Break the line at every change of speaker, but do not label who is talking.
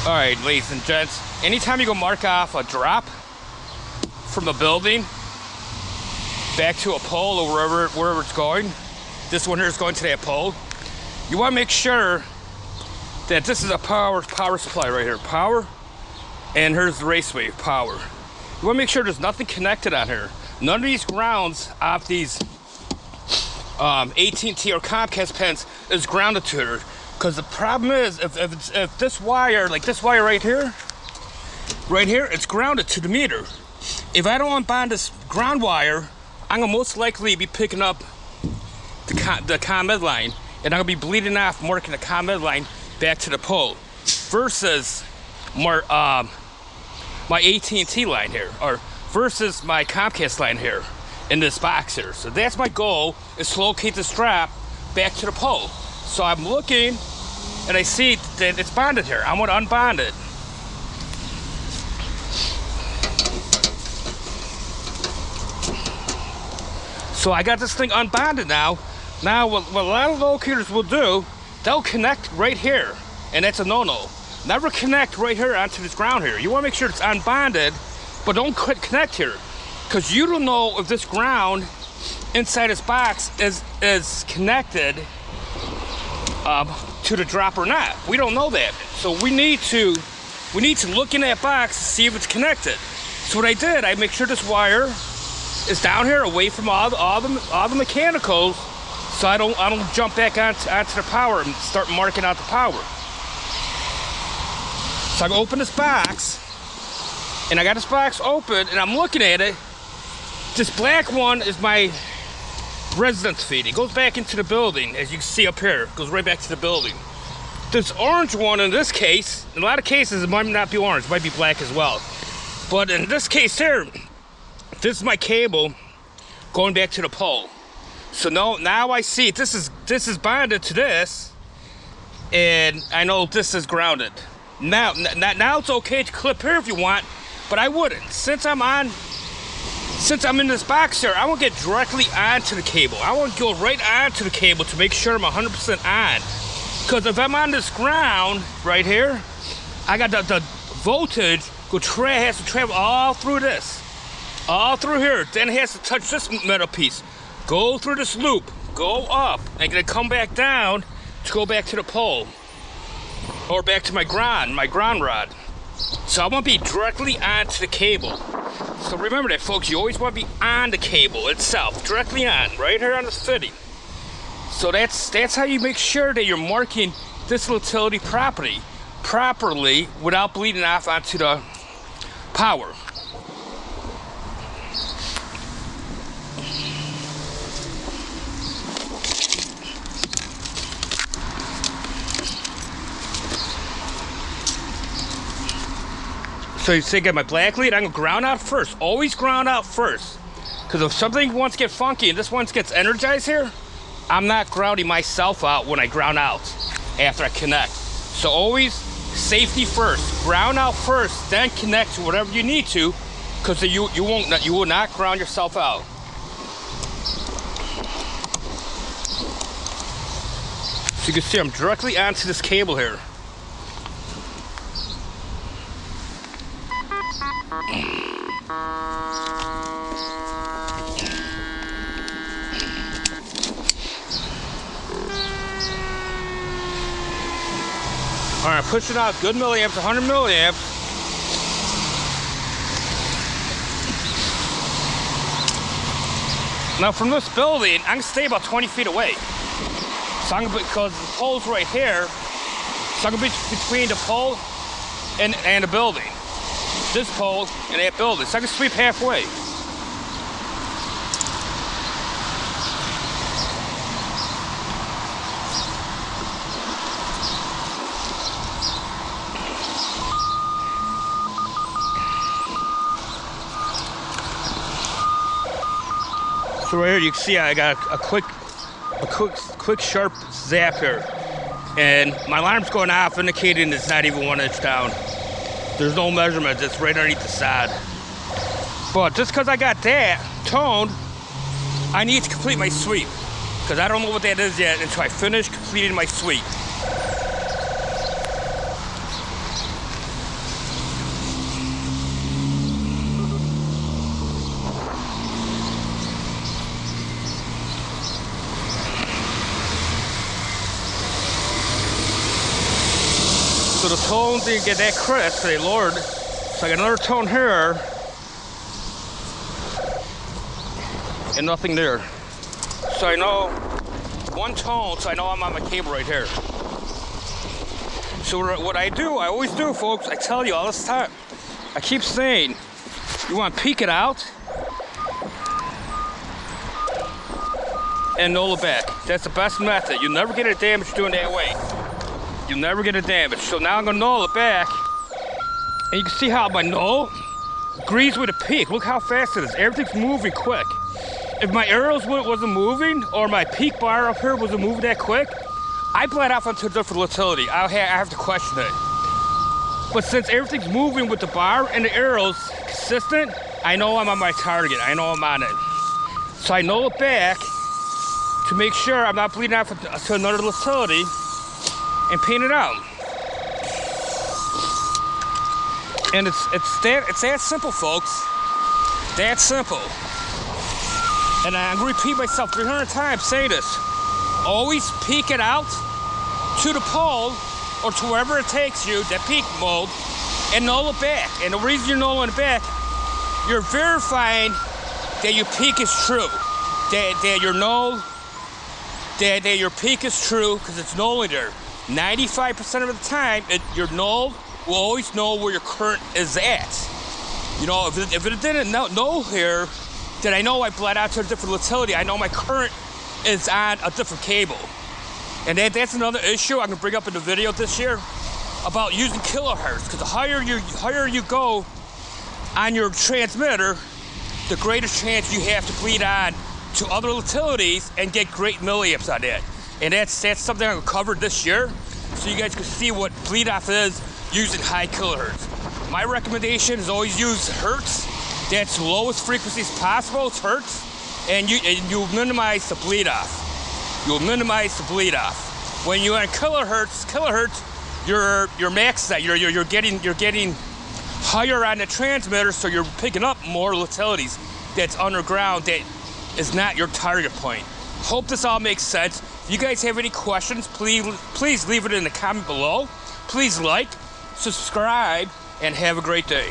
All right, ladies and gents, anytime you go mark off a drop from a building back to a pole or wherever it's going, this one here is going to that pole, you want to make sure that this is a power supply right here, power, and here's the raceway, power. You want to make sure there's nothing connected on here. None of these grounds off these AT&T or Comcast pins is grounded to her. Because the problem is, if this wire, like this wire right here, it's grounded to the meter. If I don't unbind this ground wire, I'm gonna most likely be picking up the ComEd line, and I'm gonna be bleeding off, marking the ComEd line back to the pole, versus my AT&T line here, or versus my Comcast line here in this box here. So that's my goal, is to locate the strap back to the pole. So I'm looking, and I see that it's bonded here. I'm gonna unbond it. So I got this thing unbonded now. Now what a lot of locators will do, they'll connect right here, and that's a no-no. Never connect right here onto this ground here. You wanna make sure it's unbonded, but don't connect here, because you don't know if this ground inside this box is connected to the drop or not. We don't know that. So we need to look in that box to see if it's connected. So what I did, I make sure this wire is down here away from all the mechanicals, so I don't jump back onto the power and start marking out the power. So I open this box, and I got this box open, and I'm looking at it. This black one is my residence feed. It goes back into the building, as you can see up here. It goes right back to the building. This orange one, in this case, in a lot of cases it might not be orange, it might be black as well. But in this case here, this is my cable going back to the pole. So now I see this is bonded to this, and I know this is grounded. Now it's okay to clip here if you want, but I wouldn't. Since I'm in this box here, I won't get directly onto the cable. I won't go right onto the cable to make sure I'm 100% on. Because if I'm on this ground right here, I got the voltage has to travel all through this, all through here. Then it has to touch this metal piece, go through this loop, go up, and gonna come back down to go back to the pole, or back to my ground rod. So I want to be directly onto the cable. So remember that, folks, you always want to be on the cable itself, directly on, right here on the fitting. So that's how you make sure that you're marking this utility properly without bleeding off onto the power. So you say, get my black lead, I'm gonna ground out first. Always ground out first. Because if something wants to get funky and this one gets energized here, I'm not grounding myself out when I ground out after I connect. So always safety first. Ground out first, then connect to whatever you need to, because you will not ground yourself out. So you can see I'm directly onto this cable here. All right, pushing out good milliamps, 100 milliamps. Now from this building, I'm gonna stay about 20 feet away. So I'm gonna, because the pole's right here, so I'm gonna be between the pole and the building. This pole and that building. So I can sweep halfway. So right here you can see I got a quick sharp zap here, and my alarm's going off indicating it's not even 1 inch down. There's no measurement, it's right underneath the sod. But just because I got that toned, I need to complete my sweep, because I don't know what that is yet until I finish completing my sweep. So the tone didn't get that crisp, they lowered. So I got another tone here. And nothing there. So I know one tone, so I know I'm on my cable right here. So what I do, I always do, folks, I tell you all this time, I keep saying, you want to peek it out and null it back. That's the best method. You'll never get it damaged doing that way. You'll never get it damaged. So now I'm gonna null it back, and you can see how my null agrees with the peak. Look how fast it is. Everything's moving quick. If my arrows wasn't moving, or my peak bar up here wasn't moving that quick, I bled off onto a different utility. I have to question it. But since everything's moving with the bar and the arrows consistent, I know I'm on my target. I know I'm on it. So I null it back to make sure I'm not bleeding off to another utility and paint it out. And it's that simple, folks. That simple. And I'm gonna repeat myself 300 times saying this. Always peek it out to the pole or to wherever it takes you, that peak mode, and null it back. And the reason you're nulling it back, you're verifying that your peak is true. That your null, that your peak is true because it's nulling there. 95% of the time, your null will always know where your current is at. You know, if it didn't null here, then I know I bled out to a different utility. I know my current is on a different cable. And that's another issue I'm gonna bring up in the video this year about using kilohertz. Because the higher you go on your transmitter, the greater chance you have to bleed on to other utilities and get great milliamps on that. And that's something I'm gonna cover this year, so you guys can see what bleed off is using high kilohertz. My recommendation is always use hertz. That's the lowest frequencies possible. It's hertz, and you'll minimize the bleed off. You'll minimize the bleed off. When you're on kilohertz, you're maxed out. You're getting higher on the transmitter, so you're picking up more utilities that's underground that is not your target point. Hope this all makes sense. If you guys have any questions, please leave it in the comment below. Please like, subscribe, and have a great day.